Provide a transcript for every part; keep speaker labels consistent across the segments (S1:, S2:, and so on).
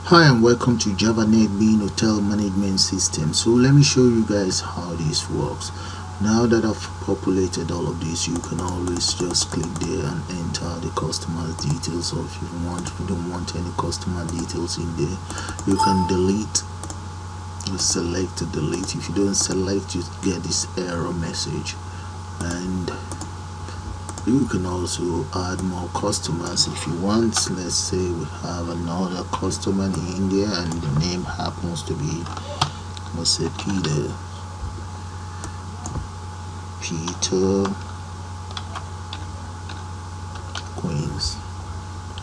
S1: Hi and welcome to Java NetBeans Hotel Management System. So let me show you guys how this works. Now that I've populated all of this, you can always just click there and enter the customer's details, or if you don't want any customer details in there, you can delete. You select to delete. If you don't select, you get this error message, and you can also add more customers if you want. Let's say we have another customer in India and the name happens to be, let's say, Peter Queens,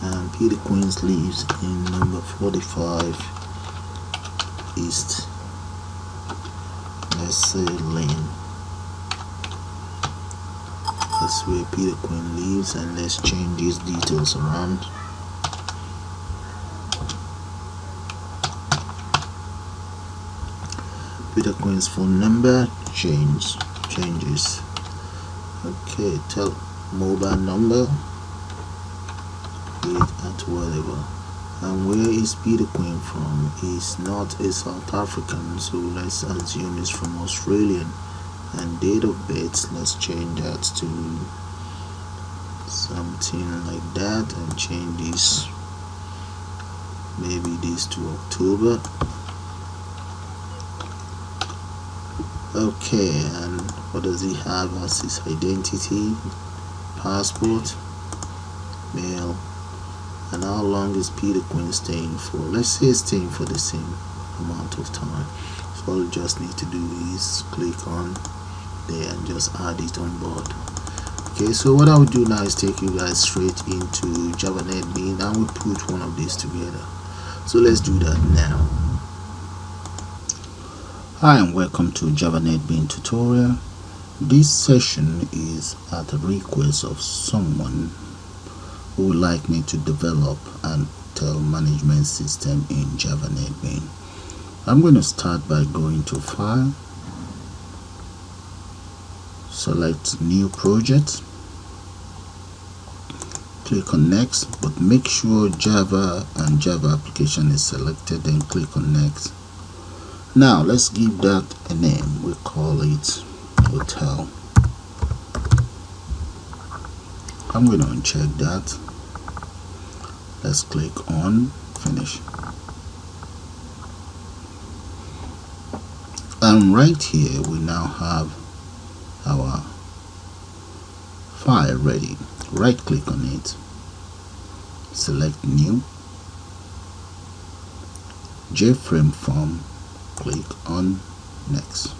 S1: and Peter Queens lives in number 45 East, let's say, Lane. That's where Peter Queen lives, and let's change these details around. Peter Queen's phone number changes. Okay, tell mobile number, it at whatever. And where is Peter Queen from? He's not a South African, so let's assume he's from Australian. And date of birth, let's change that to something like that, and change this, maybe this to October. Okay, and what does he have as his identity? Passport, mail. And how long is Peter Queen staying for? Let's say he's staying for the same amount of time. So all you just need to do is click on there and just add it on board. Okay, so what I will do now is take you guys straight into Java NetBeans, and we'll put one of these together. So let's do that now. Hi and welcome to Java NetBeans tutorial. This session is at the request of someone who would like me to develop an hotel management system in Java NetBeans. I'm going to start by going to File, select New Project, click on Next, but make sure Java and Java application is selected, then click on Next. Now let's give that a name. We call it Hotel. I'm going to uncheck that. Let's click on Finish. And right here we now have our file ready. Right click on it, select New, JFrame Form, click on Next,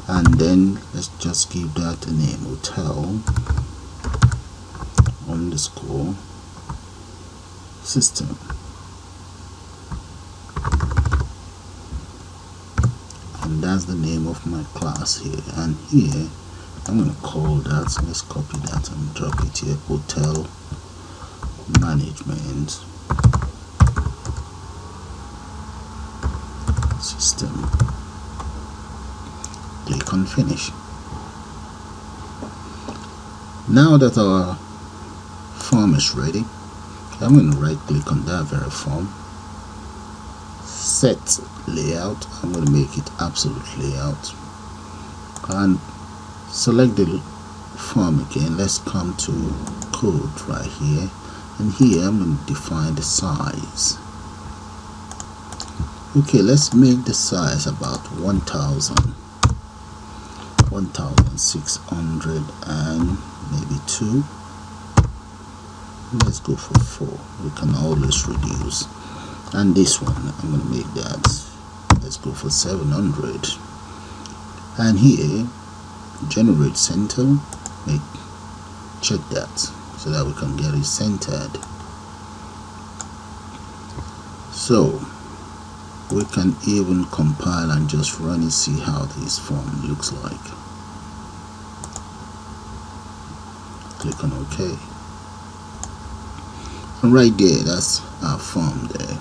S1: and then let's just give that a name, Hotel underscore system. And that's the name of my class here, and here I'm going to call that, let's copy that and drop it here, Hotel Management System. Click on Finish. Now that our form is ready, I'm going to right click on that very form, set layout. I'm going to make it absolute layout, and select the form again. Let's come to code right here, and here I'm going to define the size. Okay, let's make the size about 1600 and maybe 2. Let's go for 4. We can always reduce. And this one I'm going to make that, let's go for 700. And here generate center, check that so that we can get it centered. So we can even compile and just run and see how this form looks like. Click on OK, and right there, that's our form there.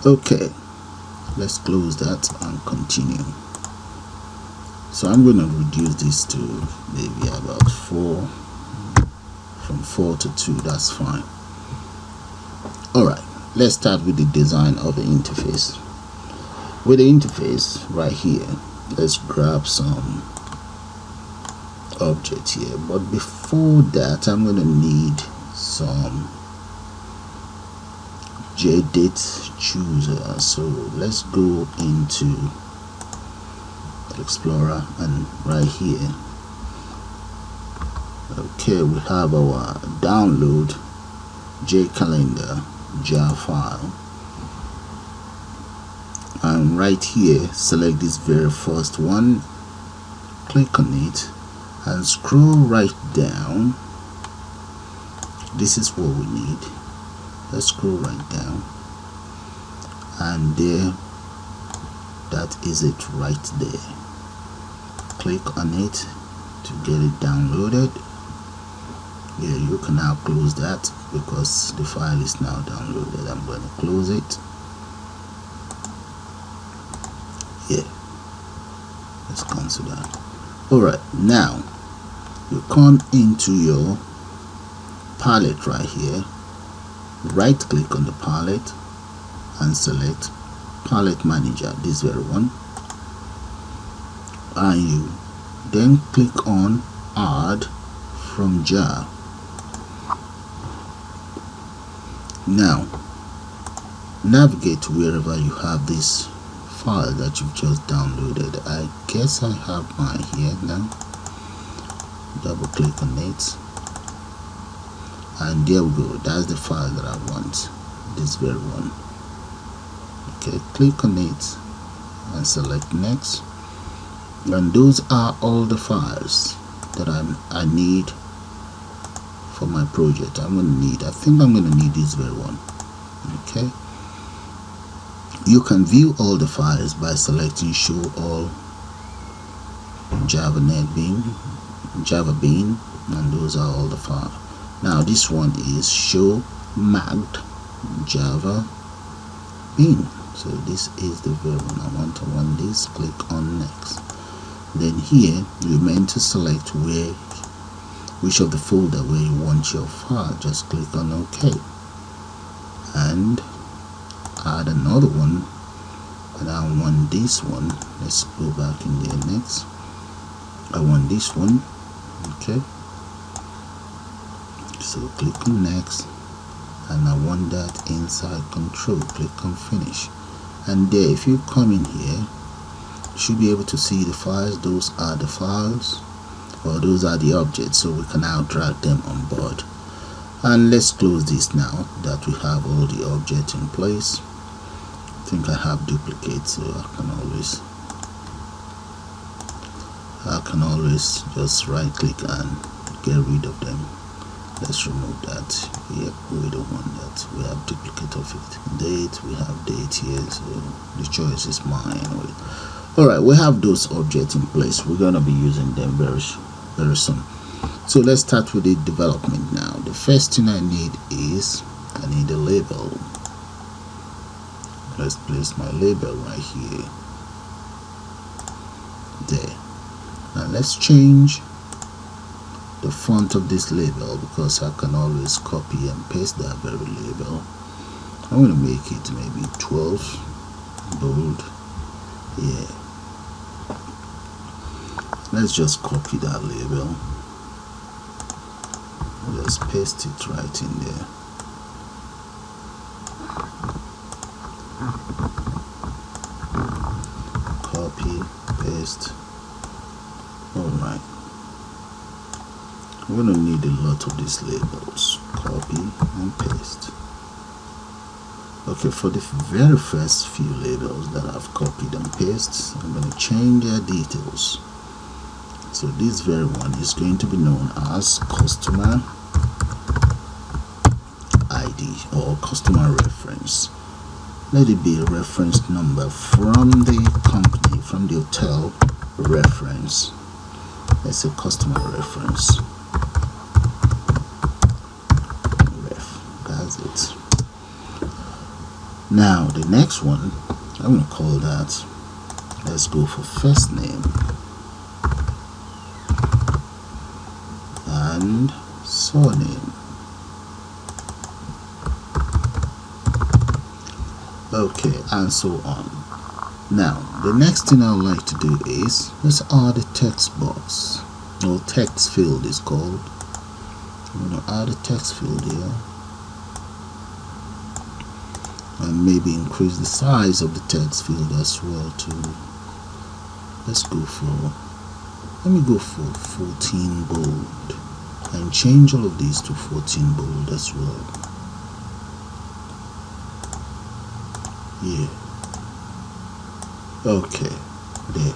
S1: Okay, let's close that and continue. So I'm going to reduce this to maybe about 4, from 4 to 2, that's fine. Alright, let's start with the design of the interface. With the interface right here, let's grab some object here, but before that I'm going to need some jDateChooser. So let's go into Explorer, and right here, okay, we have our download jCalendar jar file, and right here select this very first one, click on it and scroll right down. This is what we need. Let's scroll right down, and there, that is it right there. Click on it to get it downloaded. Yeah, you can now close that because the file is now downloaded. I'm going to close it. Yeah, let's cancel that. Alright, now you come into your palette right here, right click on the palette and select palette manager, this very one, and you then click on add from jar. Now navigate to wherever you have this file that you've just downloaded. I guess I have mine here now. Double click on it, and there we go. That's the file that I want, this very one. Okay, click on it and select next, and those are all the files that I need for my project. I think I'm going to need this very one. Okay, you can view all the files by selecting show all Java NetBeans, Java Bean, and those are all the files. Now this one is show marked Java Bean, so this is the very one I want this. Click on next. Then here you're meant to select which of the folder where you want your file. Just click on OK and add another one, and I want this one. Let's go back in there next. I want this one. Okay, so click on next, and I want that inside control. Click on finish, and there, if you come in here, you should be able to see the files. Those are the files, or those are the objects, so we can now drag them on board. And let's close this now that we have all the objects in place. I think I have duplicates, so I can always just right click and get rid of them. Let's remove that. Yep, we don't want that. We have duplicate of it. Date, we have date here, so the choice is mine. Alright, we have those objects in place. We're gonna be using them very soon. So let's start with the development now. The first thing I need is I need a label. Let's place my label right here. There. Now let's change the font of this label, because I can always copy and paste that very label. I'm going to make it maybe 12 bold. Yeah, let's just copy that label. Let's paste it right in there. Copy, paste. Alright, we're going to need a lot of these labels. Copy and paste. Okay, for the very first few labels that I've copied and pasted, I'm going to change their details. So this very one is going to be known as customer ID or customer reference. Let it be a reference number from the company, from the hotel reference. Let's say customer reference. That's it. Now the next one, I'm going to call that, let's go for first name and surname. Okay, and so on. Now the next thing I would like to do is let's add a text box, or text field is called. I'm going to add a text field here and maybe increase the size of the text field as well too. Let me go for 14 bold and change all of these to 14 bold as well. Yeah. Okay, there.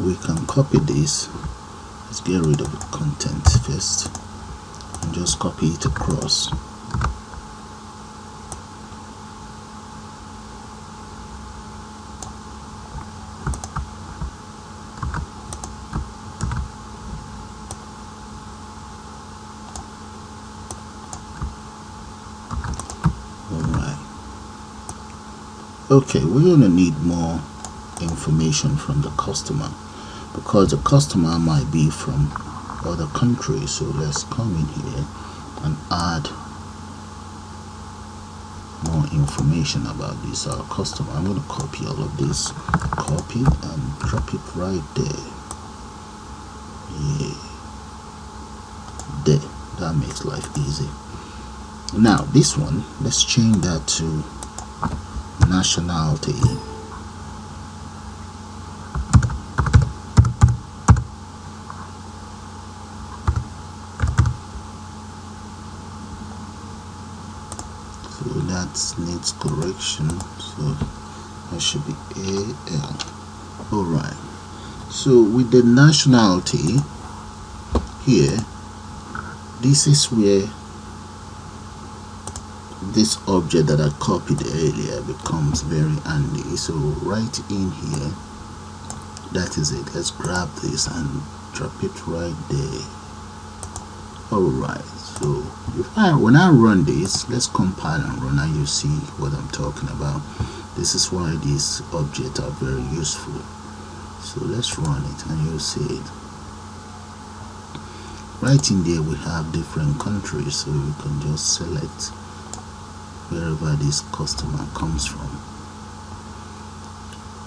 S1: We can copy this. Let's get rid of the content first and just copy it across. Okay, we're going to need more information from the customer because the customer might be from other countries. So let's come in here and add more information about this our customer. I'm going to copy all of this, copy and drop it right there. Yeah, there. That makes life easy. Now this one, let's change that to nationality. So that needs correction, so that should be AL. Alright, so with the nationality here, this is where this object that I copied earlier becomes very handy. So right in here, that is it. Let's grab this and drop it right there. Alright, so when I run this, let's compile and run and you see what I'm talking about. This is why these objects are very useful. So let's run it and you'll see it. Right in there we have different countries, so you can just select wherever this customer comes from.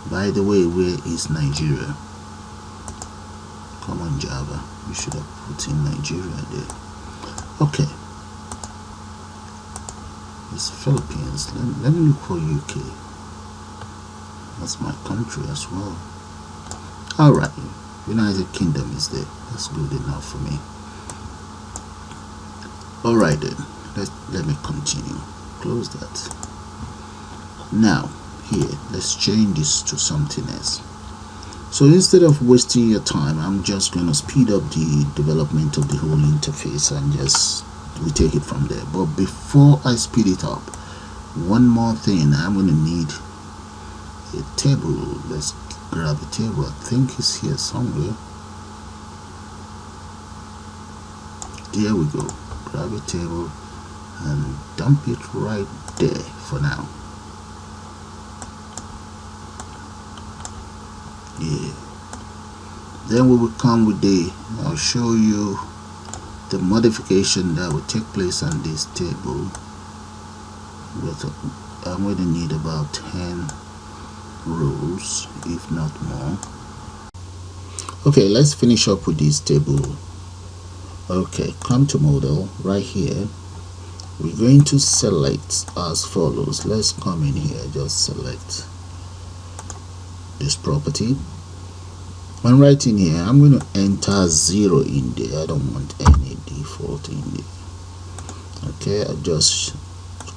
S1: By the way, where is Nigeria? Come on Java, you should have put in Nigeria there. Okay, it's Philippines. Let me look for UK. That's my country as well. Alright, United Kingdom is there. That's good enough for me. Alright then, let me continue. Close that. Now here, let's change this to something else. So instead of wasting your time, I'm just going to speed up the development of the whole interface and we take it from there. But before I speed it up, one more thing, I'm going to need a table. Let's grab a table. I think it's here somewhere. There we go. Grab a table and dump it right there for now. Yeah. Then we will come with I'll show you the modification that will take place on this table. I'm going to need about 10 rows, if not more. Okay, let's finish up with this table. Okay, come to model right here. We're going to select as follows. Let's come in here, just select this property. When right in here, I'm going to enter 0 in there. I don't want any default in there. Okay, adjust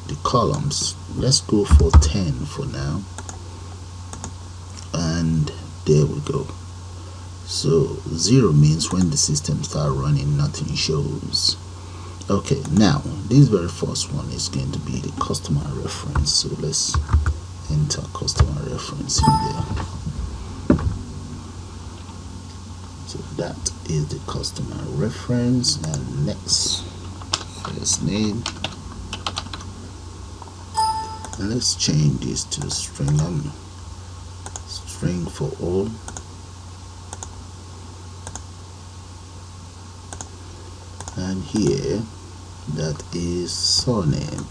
S1: the columns. Let's go for 10 for now. And there we go. So 0 means when the system starts running, nothing shows. Okay, now this very first one is going to be the customer reference. So let's enter customer reference in there. So that is the customer reference, and next, first name, and let's change this to string for all. And here, that is surname.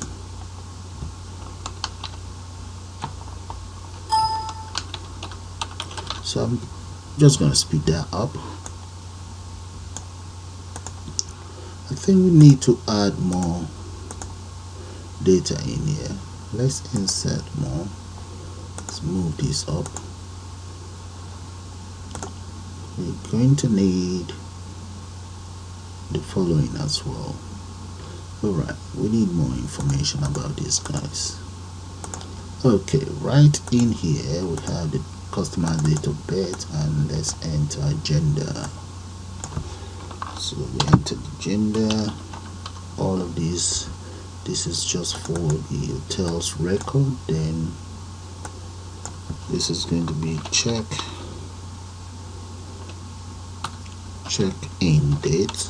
S1: So I'm just going to speed that up. I think we need to add more data in here. Let's insert more. Let's move this up. We're going to need the following as well. Alright, we need more information about these guys. Okay, right in here we have the customer date of birth, and let's enter gender. So we enter the gender. All of this is just for the hotel's record. Then this is going to be check-in date,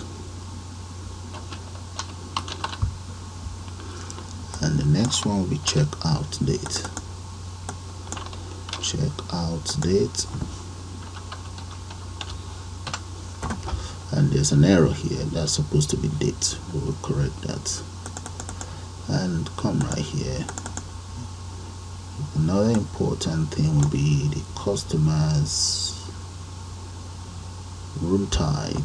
S1: and the next one will be check-out date. Check-out date, and there's an error here. That's supposed to be date. We will correct that. And come right here. Another important thing will be the customer's room type.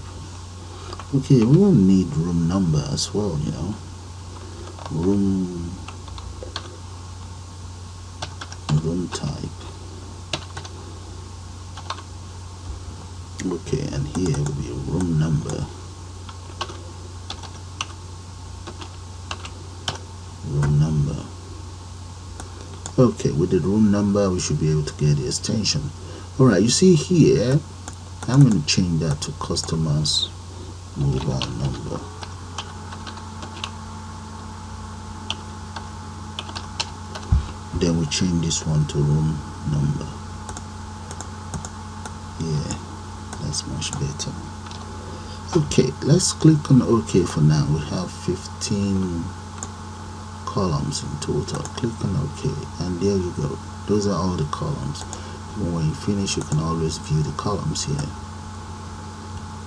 S1: Okay, we will need room number as well, you know. Room type. Okay, and here will be a room number. Okay, with the room number we should be able to get the extension. Alright, you see here I'm going to change that to customers mobile number. Then we change this one to room number. Yeah, that's much better. Okay, let's click on OK for now. We have 15 columns in total. Click on OK, and there you go. Those are all the columns. When you finish, you can always view the columns here.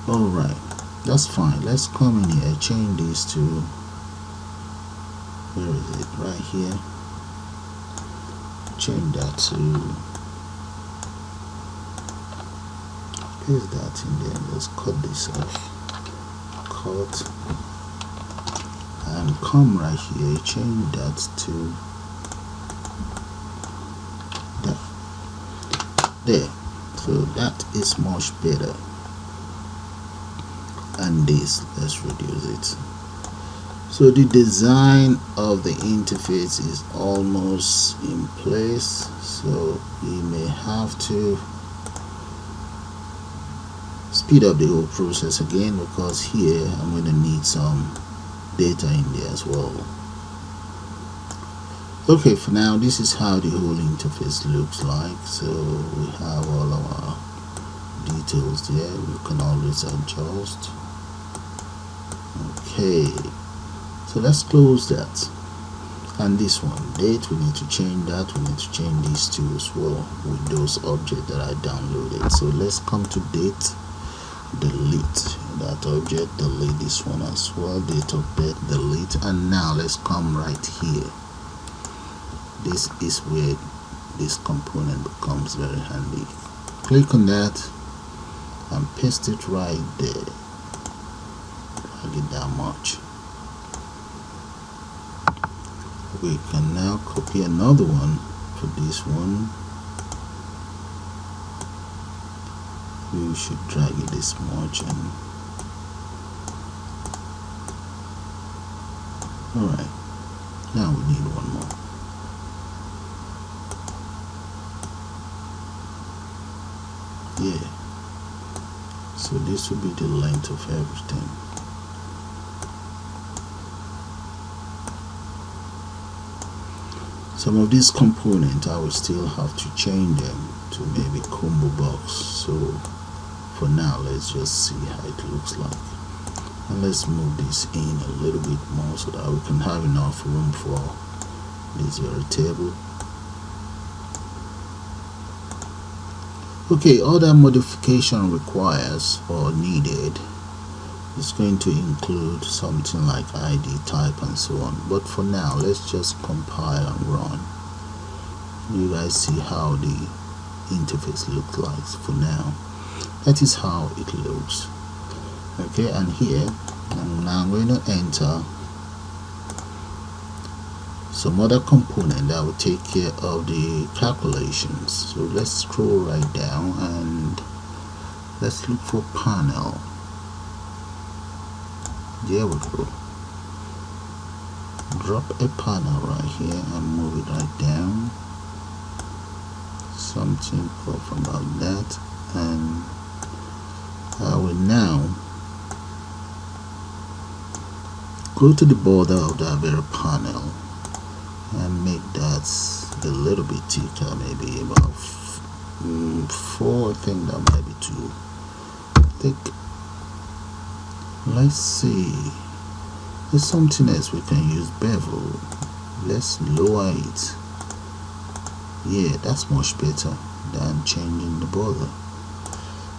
S1: Alright, that's fine. Let's come in here, change this to, where is it? Right here. Change that to, paste that in there. Let's cut this off. Cut, and come right here, change that to there. So that is much better. And this, let's reduce it. So the design of the interface is almost in place, so we may have to speed up the whole process again, because here I'm going to need some data in there as well. Okay, for now this is how the whole interface looks like. So we have all our details there. We can always adjust. Okay, so let's close that. And this one, date, we need to change that. We need to change these two as well with those objects that I downloaded. So let's come to date, delete that object, delete this one as well, date of birth, delete. And now let's come right here. This is where this component becomes very handy. Click on that and paste it right there. Drag it that much. We can now copy another one for this one. We should drag it this much, and alright, now we need one more. Yeah, so this will be the length of everything. Some of these components I will still have to change them to maybe combo box. So for now, let's just see how it looks like, and let's move this in a little bit more so that we can have enough room for this very table. Okay, all that modification requires or needed is going to include something like ID type and so on, but for now let's just compile and run. You guys see how the interface looks like for now. That is how it looks. Okay, and here now I'm going to enter some other component that will take care of the calculations. So let's scroll right down and let's look for panel. There we go. Drop a panel right here and move it right down. Something off about that, and I will now go to the border of that very panel and make that a little bit thicker, maybe about 4. I think that might be too thick. Let's see, there's something else we can use, bevel. Let's lower it. Yeah, that's much better than changing the border.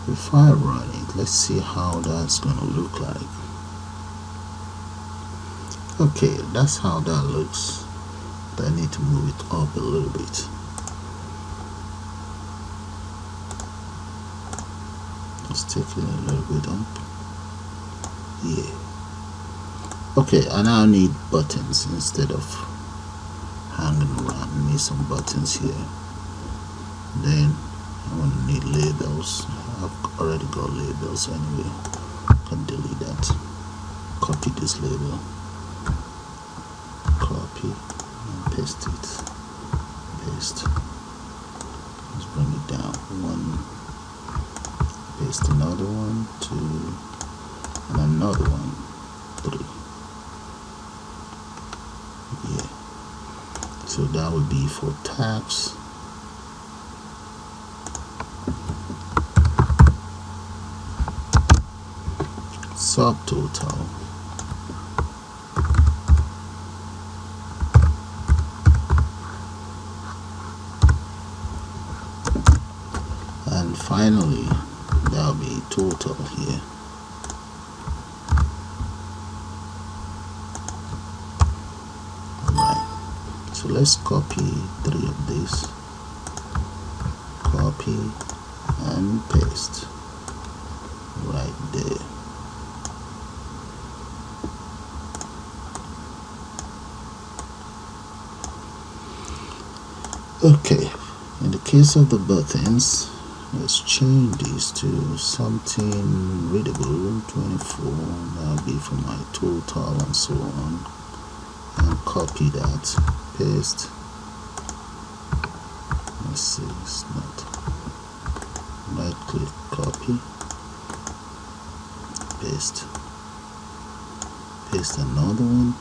S1: If I run it, let's see how that's gonna look like. Okay, that's how that looks. But I need to move it up a little bit. Let's take it a little bit up. Yeah. Okay, I now need buttons instead of hanging around. I need some buttons here. Then I'm gonna need labels. I've already got labels anyway. I can delete that. Copy this label. Copy and paste it. Paste. Let's bring it down. 1. Paste another one. 2. And another one. 3. Yeah. So that would be for tax. Subtotal. And finally, that'll be total here. So let's copy 3 of these, copy and paste right there. Okay, in the case of the buttons, let's change this to something readable. 24, that'll be for my total and so on, and copy that. Paste. Let's see, it's not. Right click, copy, paste. Paste another one,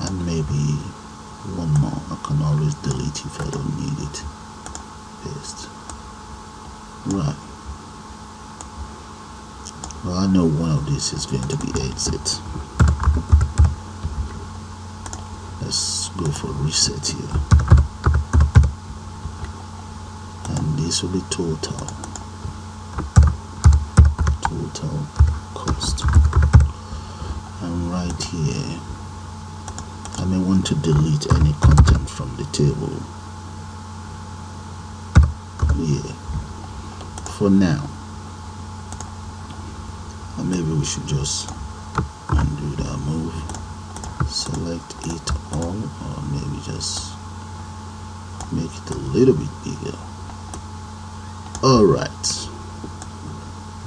S1: and maybe one more. I can always delete if I don't need it. Paste. Right. Well, I know one of these is going to be exit. Let's go for reset here, and this will be total cost. And right here I may want to delete any content from the table. Yeah, for now. And maybe we should just undo that move. Select it all, or maybe just make it a little bit bigger. Alright,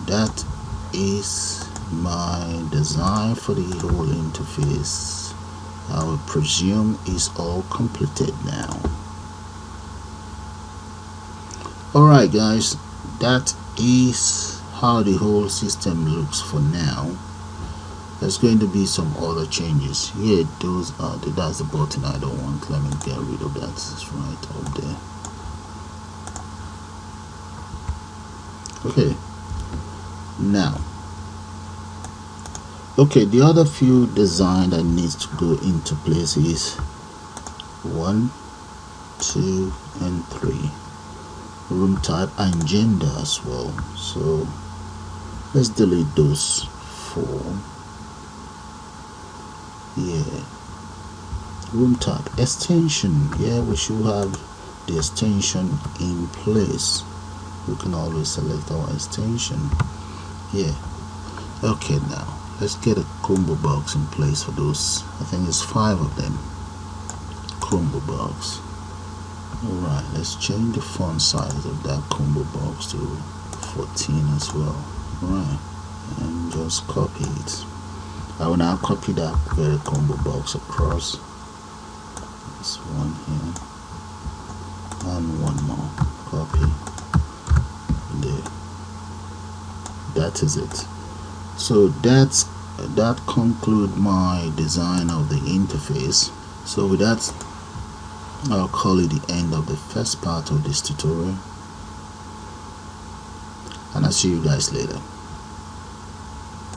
S1: that is my design for the whole interface. I will presume is all completed now. Alright guys, that is how the whole system looks for now. There's going to be some other changes. Yeah, those are that's the button I don't want. Let me get rid of that. It's right up there. Okay, now the other few design that needs to go into place is 1, 2 and 3. Room type and gender as well. So let's delete those 4. Yeah, room type extension. Yeah, we should have the extension in place, we can always select our extension here. Okay, now let's get a combo box in place for those. I think it's 5 of them. Combo box. Alright, let's change the font size of that combo box to 14 as well. Alright, and just copy it. I will now copy that very combo box across. This one here and one more. Copy there. That is it. So that concludes my design of the interface. So with that, I'll call it the end of the first part of this tutorial, and I'll see you guys later.